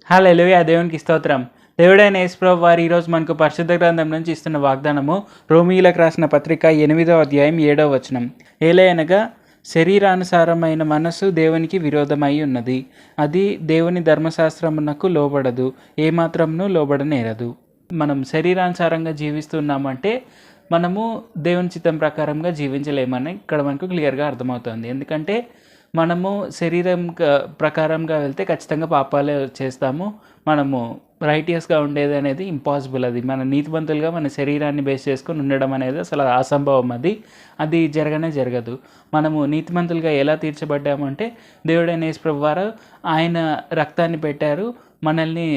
హల్లెలూయా. దేవునికి స్తోత్రం. దేవుడైన యేసుప్రభు వారు ఈరోజు మనకు పరిశుద్ధ గ్రంథం నుంచి ఇస్తున్న వాగ్దానము రోమీయులకు రాసిన పత్రిక 8వ అధ్యాయం 7వ వచనం. ఏలయనగా శరీరానుసారమైన మనసు దేవునికి విరోధమై ఉన్నది, అది దేవుని ధర్మశాస్త్రమునకు లోబడదు, ఏమాత్రమును లోబడనేరదు. మనం శరీరానుసారంగా జీవిస్తున్నామంటే మనము దేవుని చిత్తం ప్రకారంగా జీవించలేమని ఇక్కడ మనకు క్లియర్గా అర్థమవుతుంది. ఎందుకంటే మనము శరీరం ప్రకారంగా వెళ్తే ఖచ్చితంగా పాపాలే చేస్తాము. మనము రైటియస్గా ఉండేది అనేది ఇంపాసిబుల్. అది మన నీతిమంతులుగా మన శరీరాన్ని బేస్ చేసుకొని ఉండడం అనేది అసలు అసంభవం. అది జరగనే జరగదు. మనము నీతిమంతులుగా ఎలా తీర్చబడ్డామంటే దేవుడైన యేసుప్రభు వారు ఆయన రక్తాన్ని పెట్టారు, మనల్ని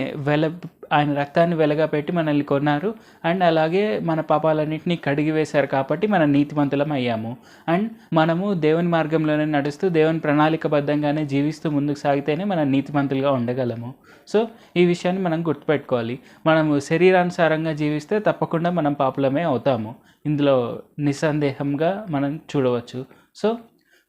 ఆయన రక్తాన్ని వెలగా పెట్టి మనల్ని కొన్నారు. అండ్ అలాగే మన పాపాలన్నింటినీ కడిగి వేశారు కాబట్టి మనం నీతిమంతులం అయ్యాము. అండ్ మనము దేవుని మార్గంలోనే నడుస్తూ దేవుని ప్రణాళికబద్ధంగానే జీవిస్తూ ముందుకు సాగితేనే మనం నీతిమంతులుగా ఉండగలము. సో ఈ విషయాన్ని మనం గుర్తుపెట్టుకోవాలి. మనము శరీరానుసారంగా జీవిస్తే తప్పకుండా మనం పాపులమే అవుతాము. ఇందులో నిస్సందేహంగా మనం చూడవచ్చు. సో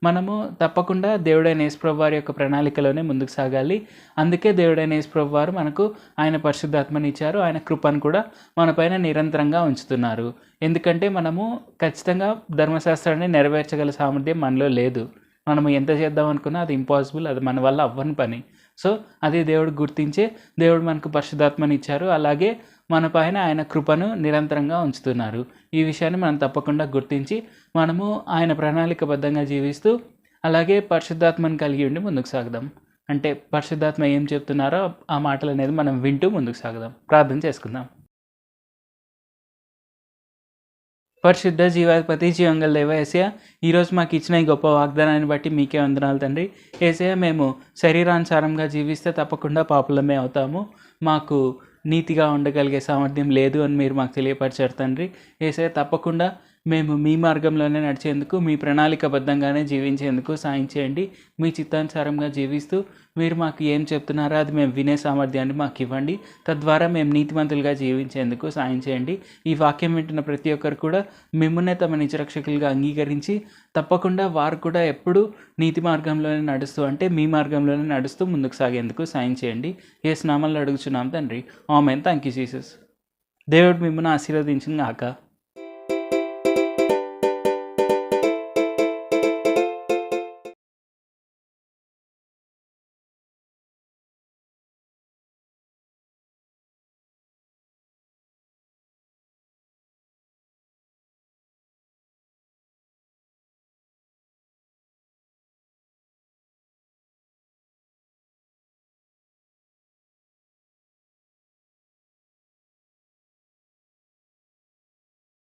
మనము తప్పకుండా దేవుడైన యేసుప్రభు వారి యొక్క ప్రణాళికలోనే ముందుకు సాగాలి. అందుకే దేవుడైన యేసుప్రభు వారు మనకు ఆయన పరిశుద్ధాత్మని ఇచ్చారు. ఆయన కృపను కూడా మనపైన నిరంతరంగా ఉంచుతున్నారు. ఎందుకంటే మనము ఖచ్చితంగా ధర్మశాస్త్రాన్ని నెరవేర్చగల సామర్థ్యం మనలో లేదు. మనము ఎంత చేద్దాం అనుకున్నా అది ఇంపాసిబుల్, అది మన వల్ల అవ్వని పని. సో అది దేవుడు గుర్తించే దేవుడు మనకు పరిశుద్ధాత్మని ఇచ్చారు. అలాగే మన పైన ఆయన కృపను నిరంతరంగా ఉంచుతున్నారు. ఈ విషయాన్ని మనం తప్పకుండా గుర్తించి మనము ఆయన ప్రణాళికబద్ధంగా జీవిస్తూ అలాగే పరిశుద్ధాత్మను కలిగి ఉండి ముందుకు సాగుదాం. అంటే పరిశుద్ధాత్మ ఏం చెప్తున్నారో ఆ మాటలు అనేది మనం వింటూ ముందుకు సాగుదాం. ప్రార్థన చేసుకుందాం. పరిశుద్ధ జీవాధిపతి జీవంగల దేవ యేసయ్య, ఈరోజు మాకు ఇచ్చిన ఈ గొప్ప వాగ్దానాన్ని బట్టి మీకే వందనాలు తండ్రి. యేసయ్య, మేము శరీరానుసారంగా జీవిస్తే తప్పకుండా పాపులమే అవుతాము. మాకు నీతిగా ఉండగలిగే సామర్థ్యం లేదు అని మీరు మాకు తెలియపరిచారు తండ్రి. యేసయ్య, తప్పకుండా మేము మీ మార్గంలోనే నడిచేందుకు, మీ ప్రణాళికబద్ధంగానే జీవించేందుకు సాయం చేయండి. మీ చిత్తానుసారంగా జీవిస్తూ మీరు మాకు ఏం చెప్తున్నారో అది మేము వినే సామర్థ్యాన్ని మాకు ఇవ్వండి. తద్వారా మేము నీతిమంతులుగా జీవించేందుకు సాయం చేయండి. ఈ వాక్యం వింటున్న ప్రతి ఒక్కరు కూడా మిమ్మల్నే తమ నిజరక్షకులుగా అంగీకరించి తప్పకుండా వారు కూడా ఎప్పుడూ నీతి మార్గంలోనే నడుస్తూ, అంటే మీ మార్గంలోనే నడుస్తూ ముందుకు సాగేందుకు సాయం చేయండి. యేసు నామములో అడుగుచున్నాం తండ్రి. ఆమేన్. Thank you Jesus. దేవుడు మిమ్మల్ని ఆశీర్వదించును గాక.